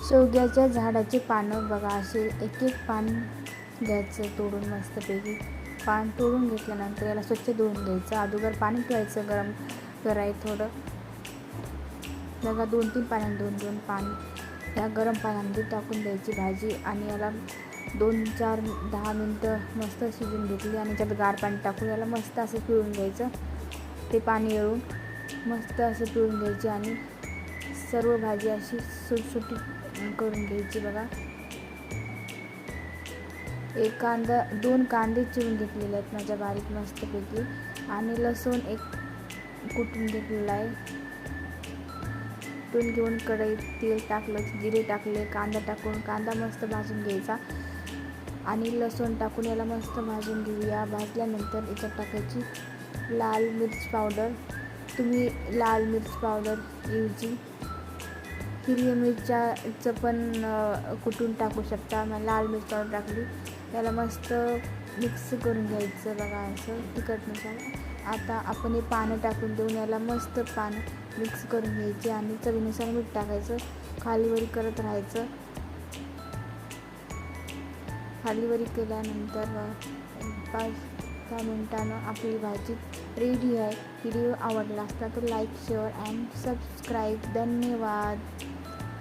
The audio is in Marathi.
शेवग्याच्या झाडाचे पानं बघा, असे एक एक पान घ्यायचं तोडून मस्तपैकी. पान तोडून घेतल्यानंतर याला स्वच्छ धुवून घ्यायचं. अगोदर पाणी ठेवायचं गरम करायचं थोडं बघा, 2-3 पाण्यात दोन पाणी या गरम पाण्यामध्ये टाकून द्यायची भाजी. आणि याला 2-4-10 मिनटं मस्त शिजून घेतली आणि त्यात गार पाणी टाकून याला मस्त असं पिळून घ्यायचं. ते पाणी येऊन मस्त असं पिळून घ्यायचे आणि सर्व भाजी अशी सुटसुटीत करून घ्यायची बघा. 2 कांदे चिरून घेतलेले आहेत माझ्या बारीक मस्तपैकी. आणि लसूण एक कुटून घेतलेला आहे. कुटून घेऊन कढईत तेल टाकलं, जिरे टाकले, कांदा टाकून कांदा मस्त भाजून घ्यायचा. आणि लसूण टाकून याला मस्त भाजून घेऊया. भाजल्यानंतर याच्यात टाकायची लाल मिर्च पावडर. तुम्ही लाल मिर्च पावडर ऐवजी हिरवी मिरच्याचं पण कुटून टाकू शकता. मग लाल मिरच पावडर टाकली. याला मस्त मिक्स करून घ्यायचं बघा, असं तिखटनुसार. आता आपण हे पानं टाकून देऊन याला मस्त पानं मिक्स करून घ्यायचे आणि चवीनुसार मीठ टाकायचं. खालीवरी करत राहायचं. खालीवरी केल्यानंतर 5-10 मिनिटानं आपली भाजी रेडी आहे. व्हिडिओ आवडला असता तर लाईक, शेअर अँड सबस्क्राईब. धन्यवाद.